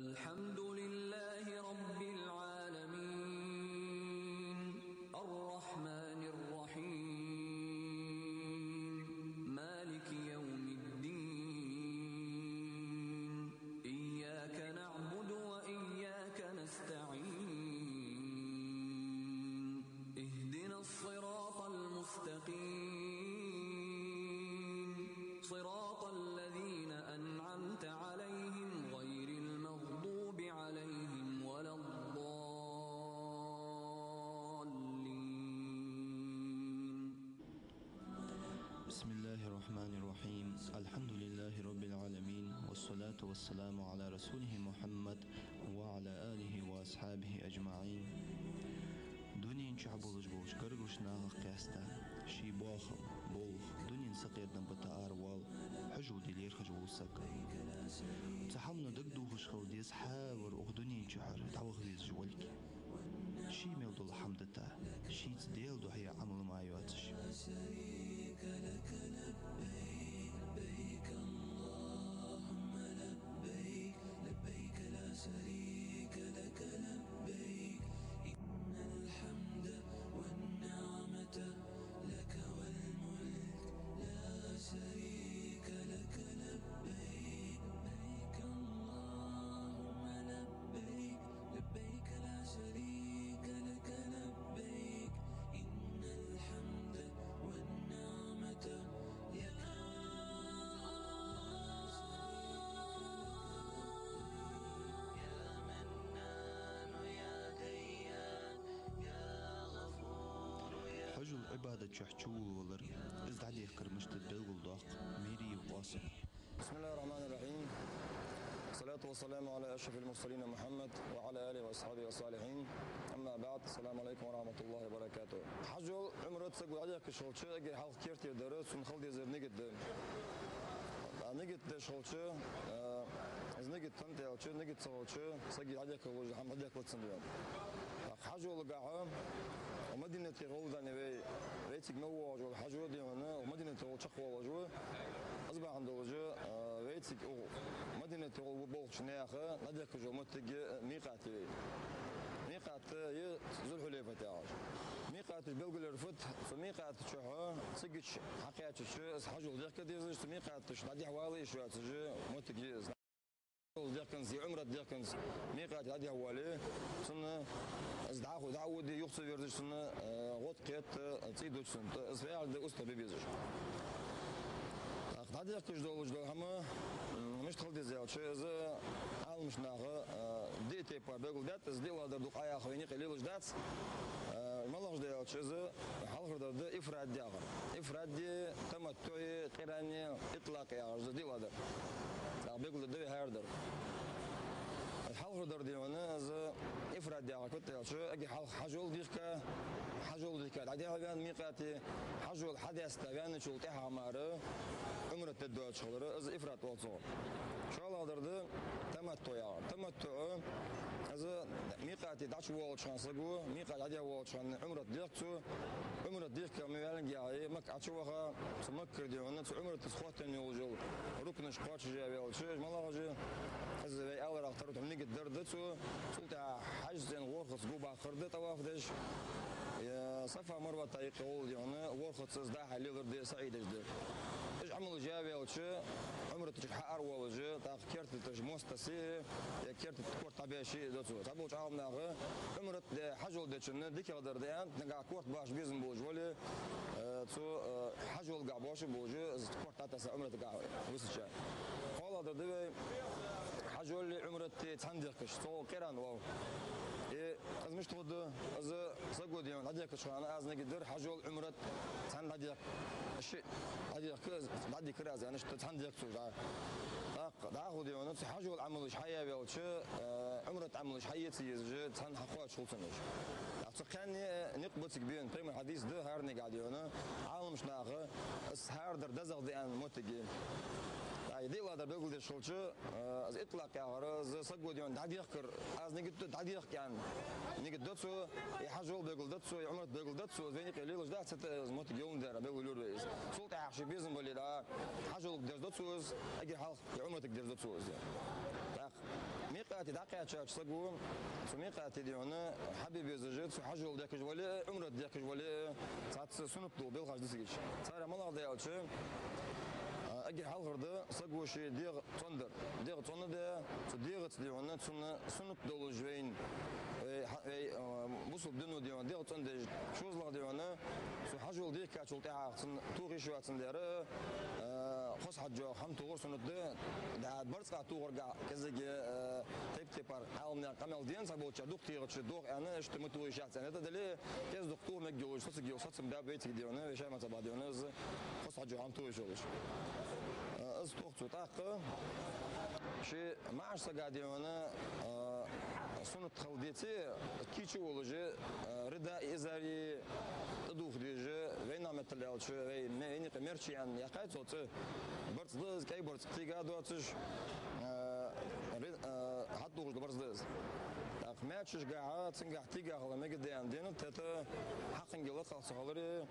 الحمد لله رب العالمين الرحمن الرحيم مالك يوم الدين إياك نعبد وإياك نستعين اهدنا الصراط المستقيم صراط الذين أنعمت عليهم غير المغضوب عليهم ولا الضالين. بسم الله الرحمن الرحيم الحمد لله رب العالمين والصلاة والسلام على رسوله محمد وعلى آله وأصحابه أجمعين. دنيا شعبولج بولج كرغش ناغ قياستا شي باخم بولخ دنيا سقيرنا بتاعر وال حجو دلير خجو سك تحمنا دقدو خشخو ديس حاور اخ دنيا شحر تعوغ ديس جولك شي ميلدو الحمد تا شي تديل دو هي عمل ما يواتش شريك لك لبيك لبيك اللهم لبيك لبيك لا شريك لك لبيك إن الحمد والنعمة لك والملك لا شريك لك لبيك لبيك اللهم لبيك لبيك لا شريك لك لبيك إن الحمد والنعمة لك حجو العبادة شحشول ولر ازدعدي كرمشت الدلغل داق ميري وواصل. بسم الله الرحمن الرحيم. الصلاة والسلام على أشرف المرسلين محمد وعلى آله وأصحابه والصالحين. أما بعد السلام عليكم ورحمة الله وبركاته. حجو عمرت سقوا عليك شغلشة أجر حال كيرتي درس ونخل دي زر نجد شغلشة از نجد تنتي أو شيء نجد شغلشة سقي عليك وجه حمد عليك وتصنيع. حجو لقاها ومدينة غولدان ويتك نواج والحجو دي هنا ومدينة غولشقوا وجوه أصبح عند وجه ويتك مدينة غولبوخ ناخه نديك جو متجي ميقاتي ميقات ي ذو الحليفة تاعش ميقات بلغ رفت فميقات شو سجش حقيقة شو حجو ديك ديزش ميقات شو ندي حوالي شو تجي متجي ديكنز عمره ديكنز ميقات هذه حوالي سنة ازدعاخو دعود يقصي فيرزش سنة غوت قيت تيدوش سنة اسفيال دي أستا بيبيزش هذه يكتش دولج دول هما مش تخلدي زيال شيء إذا عالم مش ناخه دي تيبا بيقول دات إزدي الله دردوق آيا خويني قليلش دات مالغش ديال شيء إذا حالخر درد إفراد دي آخر إفراد دي تمتعي قراني إطلاقي آخر إزدي الله در بيقول دوي هاردر الحلقة دردي هنا إذا إفراد دي آخر كنت شو أجي حجول ديك حجول ديك عادي هذا ميقاتي حجول حدث تبان شو تها مارة عمرة تدوات شغلة إذا إفراد وصول شو الله درد تمتع إذا ميقاتي داش وول شان سقو ميقات عادي وول شان عمرة ديكتو عمرة ديك ميالن جاي مك عشوها سمكر دي هنا عمرة تسخوتني وجول ركن شقاش جاي ولا شيء ما الله جاي إذا في أول أخترت مني قدرتو سلطة حجزين غرخص جوبا خردت وافدش يا صفا مروة طريق ولدي هنا غرخص صداح اللي غير دي سعيد جدا إيش عملوا جابي أو شيء عمرة تجح أروى وجه تاخ كرت تجموستسي يا كرت تكور طبيعي شيء دوتو تبوش عام ناقة عمرة حجول دتشن ديك قدر ديان نقع كورت باش بيزن بوج ولا تو حجول قعباش بوجه كورت تاتس عمرة قاع وسش والله ده حجول عمرة تندقش تو كيران واو از مش تود از سقود يوم هذيك شو أنا از نقدر حجول عمرة تند هذيك الشيء هذيك بعد كراز يعني شو تندق شو دا خذ يوم نفس حجول عملش حياة بيوتش عمرة عملش حياة تيجي تند حقوق شو تنش أعتقد نقبض كبير تيم الحديث ده هارني قاعد يونا عالم مش ناقة السهار در دزق دي أن متجي يديلا ده بقول ده شلشة از إطلاق يا غرز سقوا ديون دعدي أخر از نقد دعدي أخ كان نقد دتسو يحجول بقول دتسو يعمر بقول دتسو زين قليل وجدات ست موت يوم ده بقول لوريز سلطة عشان بيزن بلي لا حجول قدر دتسو أجي حال يعمر تقدر دتسو ميقاتي دقيقة شاش سقوا ميقاتي ديونا حبيبي زوجت حجول داك جوالي عمر داك جوالي ساعات سنة طول بالغاش دسيش صار ملا ضيعت شو أجي حال غردا سقوا شيء ديغ تندر ده ديغ تديونا سنة دول جوين بوصل دنو ديونا ديغ تندر شوز لا ديونا سو حجول ديك كاتشول تاع توغي شو تندر خص حجو حم توغر سنة ده برز قا توغر قا كذا تيبار عالمنا قمل دين سبوا تشدوق تيغ دوغ أنا اشتمتوا شات سنة ده ليه كذا دكتور مجوج صص مداب بيتك ديونا شيء ما تبع ديونا خص حجو حم توغي شوش از توقت وطاقة شيء ما عش سقادي وانا سنة خلديتي كيتشو ولجي ردا إزاري أدوخ ديجي وين مثل يالش وين قمرشي يعني يقايت صوت برت دز كاي برت تيجا دوتش حطوا غش برت دز ما تشش قاعد تنقع تيجا هلا ما قد عندنا تتا حق نقول خلاص هالري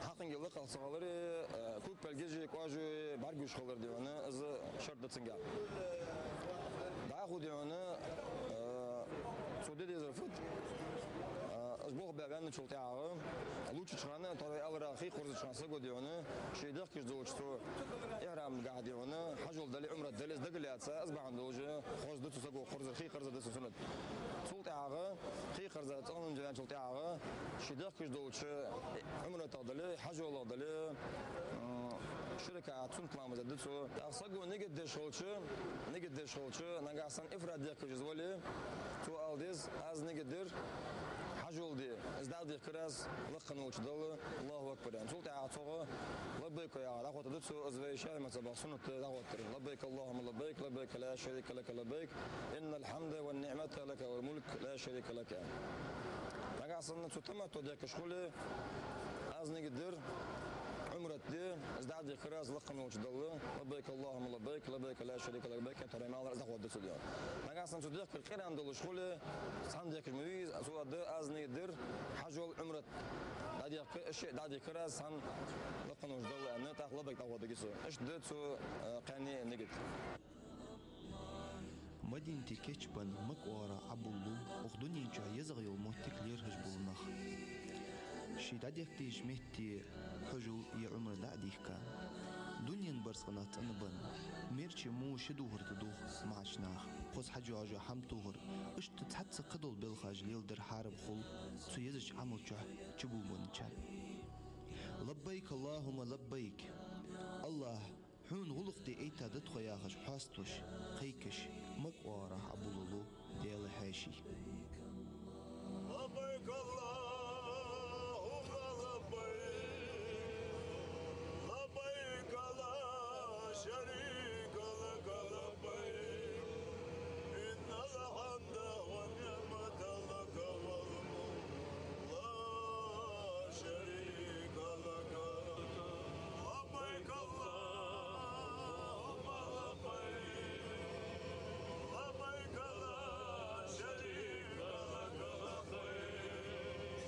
حقن يلا صغاري كوك بالجيجي كواجو بارجوش خلر ديوانا از شرط تنقع باخذ ديوانا سودي دي زرفت أسبوع بعدين شلتي عارم لوتش شرانا ترى أول أخي قرص شران سقو ديوانا شيء ده كيش دوشتو إحرام قاعد ديوانا حجول دلي عمره دلي دقلي أتسا أسبوع عند دوجة قرص دتو سقو قرص أخي قرص دتو سند شلتي عارم خي قرص تأمن جنان شلتي عارم شيء ده كيش دوش عمره تقدلي حجول دلي شركة تونت لامز دتو أسقو نجد دشولش نجاسن إفراد ده كيش زولي تو ألديز أز نجدر حجول دي ازداد دي كراز لقنا وجدله الله اكبر يعني سلطة عطوه لبيك يا اخوات دتسو ازوي شاي ما تبع سنة دعوة لبيك اللهم لبيك لا شريك لك لبيك ان الحمد والنعمة لك والملك لا شريك لك يعني نقاصنا تتمتع ديك شغله از نقدر عمرت دي ازداد دي كراز لقنا وجدله لبيك اللهم لبيك لا شريك لك لبيك ترى ما الله زغود دتسو دي نقاصنا تديك الخير عند شغله صنديق المويز سو ده از نقدر حجول عمرت دادي الشيء دادي كراز سن لقنا وجدله ان تاخذ تعود ديسو ايش دتسو قاني نقد مدينتي كيتشبان مكوارا عبولو وخدوني جا يزغي الموتك ليرهج بولناخ شي داديك تيج مهتي حجو يعمر داديكا دنيا برسقنات انبن ميرشي مو شدوهر تدوخ معشناخ قوس حجو عجو حم توهر اشت تحتس قدل بالخاج ليل در حارب خل سو يزج عمل جه جبو منجا لبيك اللهم لبيك الله حون غلق دي ايتا دتخو ياخش حاستوش قيكش مقوارا عبولولو ديال حاشي لبيك اللهم لبيك لا شريك لك لبيك إن الحمد والنعمة لك والملك لا شريك لك لبيك اللهم لبيك لا شريك لك لبيك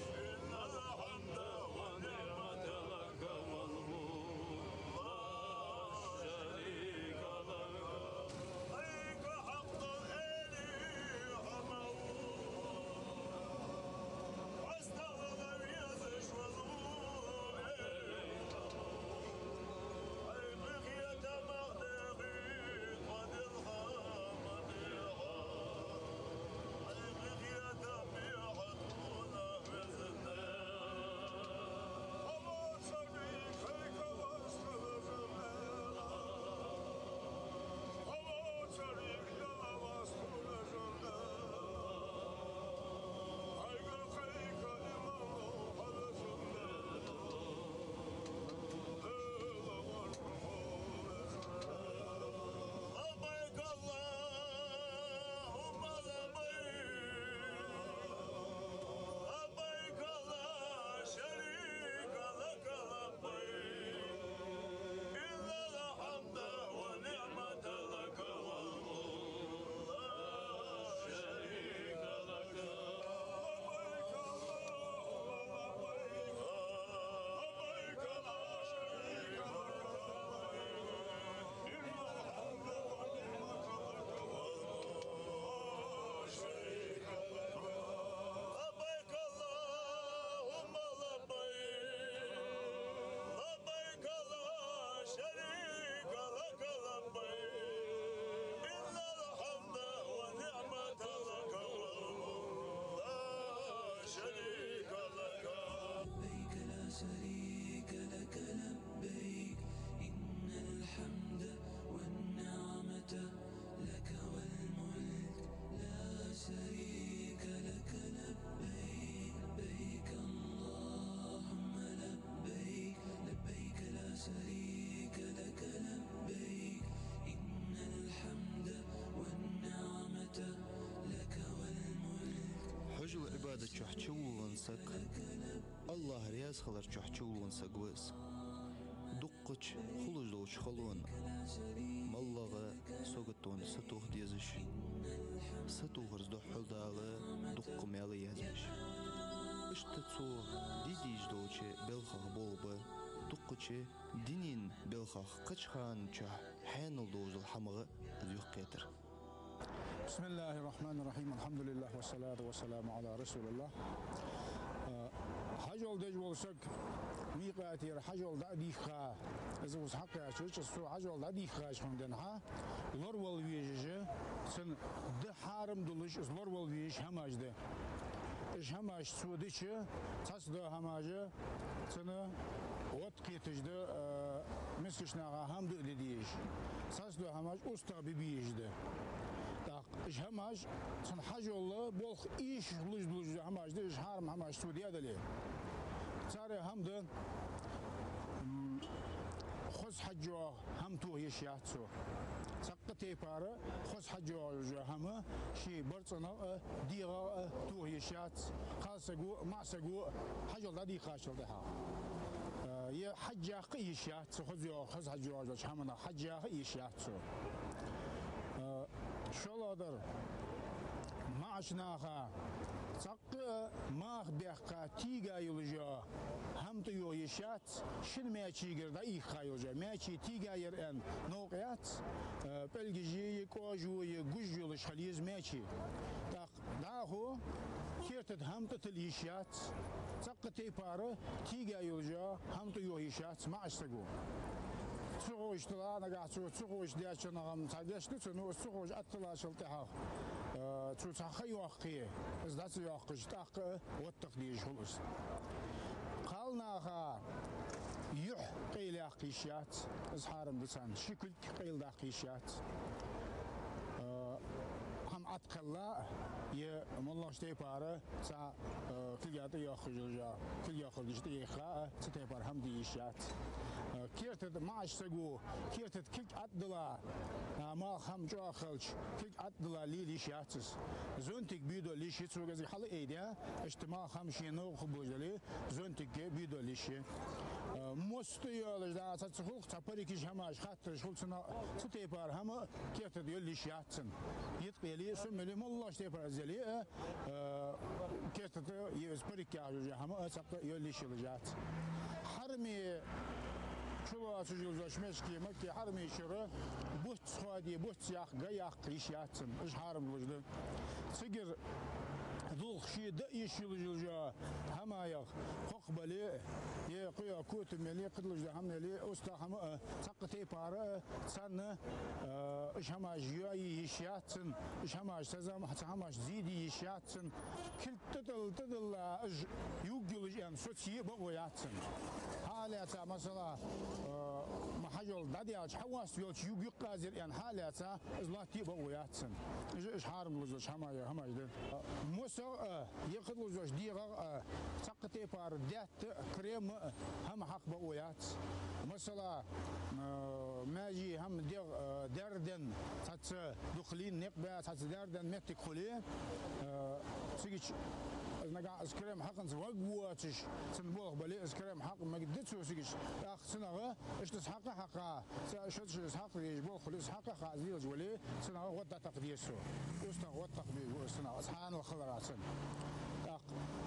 عبادة شحشول سك الله رياس خلر شحشول سك وس دقش خلوش دوش خلون مالله سوقتون ستوخ ديزش ستوخ رزدو حلداغه دق مالي يزمش اشتتسو ديديج دوچه بلخخ بولبه دقچه دينين بلخخ قچخان چه حانل دوز الحمغه ذيق قيتر بسم الله الرحمن الرحيم الحمد لله والصلاة والسلام على رسول الله حجول دجول سك ميقاتير حجول داديخا إذا وس حقا شوش سو حجول داديخا شخندنها لورول ويجه سن ده حارم دلش لورول ويج هماج ده إيش هماج سوديش تاس ده هماجه سن وات قيتج ده مسكشناها هم ده ديش تاس ده هماج أستا ببيج ده إيش هماج سن حجول بولخ إيش لج هماج ده إيش حارم هماج سوديا دليه صار هم ده خص حجوا هم تو يشياتسو سقطي بارا خص حجوا هم شي برصنا ديغا تو يشيات خاصغو معسغو حجوا دادي خاشل ده يا حجا قيشيات خص حجوا همنا حجا يشياتسو شلادر معشناها سق ماخ بيخا تيجا يلجا هم تيو يشات شن ماشي غير إيخا يلجا ماشي تيجا يرن نوقيات بلجي يكوجو يجوجو الشاليز ماشي داهو كيرت هم تتليشات سق تيبارة تيجا يلجا هم تيو يشات ما أشتغو سوغوش تلا نجا سوغوش دياش نعم تاجش تسنو سوغوش أطلع شلتها تسخي يوقي إزداد يوقي تاق والتقدير خلص قالناها يح قيل قيشات إزحارم بسان شكل قيل قيشات هم أتقلا يه مالله شتى باره سا كل ياده يأخذ كل يأخذ شتى يخا شتى باره هم ديشات كيرت معش سجو كيرت كل أدلا ما هم جو خلش كل أدلا لي شاتس زونتك بيدو ليش تسوق زي حال إيديا اجتماع خمسينو خبوزلي زونتك بيدو ليش مستيال جدا تسخل تبارك جماعة خاطر شغل سنا ستيبار هم كيرت ديال ليش ياتسن يتقيلي سملي مالله شتى باره زلي كيرت يسبرك يا هم سقط يال ليش لجات حرمي شو سجل مشكي مكي حرمي شرة بوت صادي بوت سياق جياق قيشياتن إيش حرم وجده سجر ذول شيء دقيش يلجا هما يخ قبلي يقيا كوت ملي قدلج هم ملي أستا هم سقطي بارا سن إيش هما جياي يشياتن إيش هما سزم حتى هما زيدي يشياتن كل تدل يوجلج أن سوتشي بقوياتن حالة مثلا محجول دادياج حواس يوش يوجي قازر أن حالة إزلاتي بقوياتن إيش حارم لجوش هما يدل موسى يأخذ لجوش ديغا سقطي بار دات كريم هم حق بقويات مثلا ماجي هم ديغ دردن تات دخلين نقبة تات دردن متك خلي سيجي نجا اسكريم حقن زوجواتش سنبوغ بلي اسكريم حق ما قدتش سيجي اخ سنغا ايش تسحق حقا شوش تسحق يجبو خلص حق خازيج ولي سنغا ودا تقديسو وسنا ودا تقدير سنغا سبحان وخلرات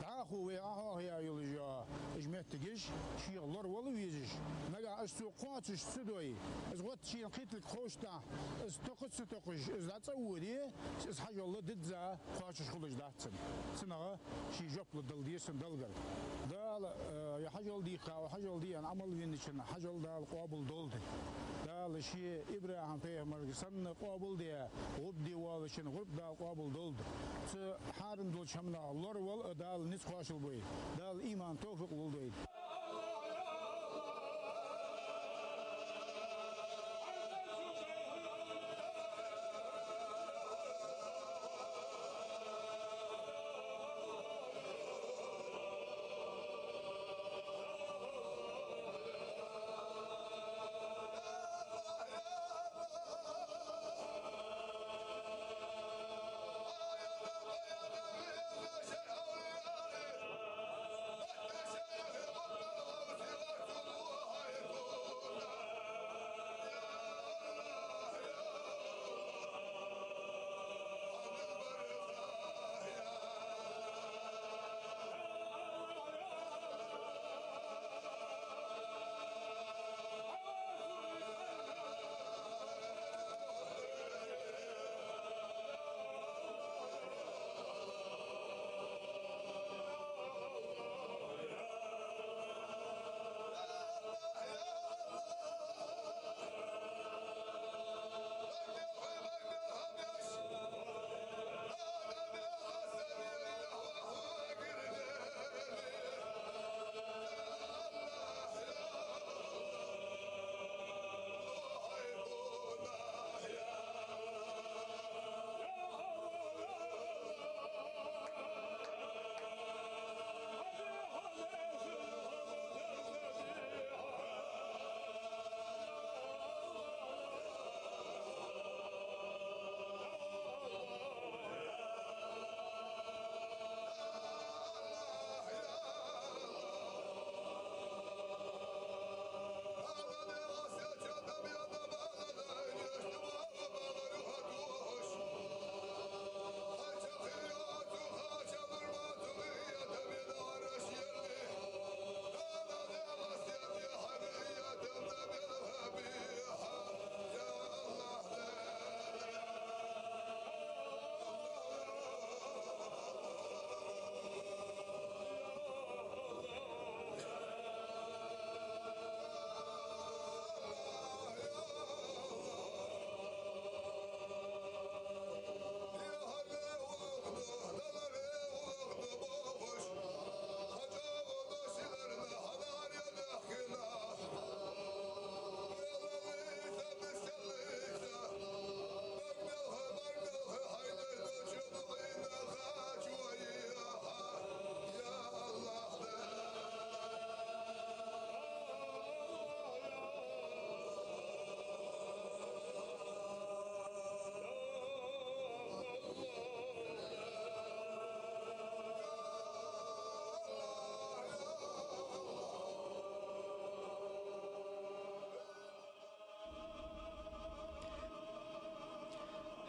داخو وياها هي يلجا اجمت تجيش شي الله والله يجيش نجا اشتو قاتش سدوي از وات شي قيتلك خوشتا از تقص تقش از لا تصوري از حاجه الله ددزا قاتش خلج داتن سنغا شي جوب للدلدي سندلغر دال يا حاجه دي خا حاجه دي ان عمل وينشن حاجه دال قابل دولد دال شي ابراهيم پیغمبر سن قابل دي ودي والشن غرب دال قابل دولد حارم دول شمنا الله وال دال نس خوشل بوي دال ايمان توفيق ولدوي يا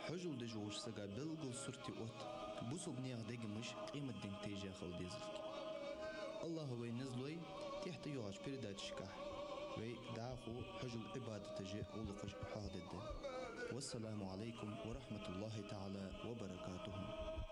حجل دجوش سقا بلغل سرتي أوت بوسو بنيغ دقمش قيمة دين تيجا خل ديزلك الله هو ينزلوي تحت يوغاش برداد شكاح وي داخو حجل عبادة تجي أولقش بحاضر والسلام عليكم ورحمة الله تعالى وبركاته.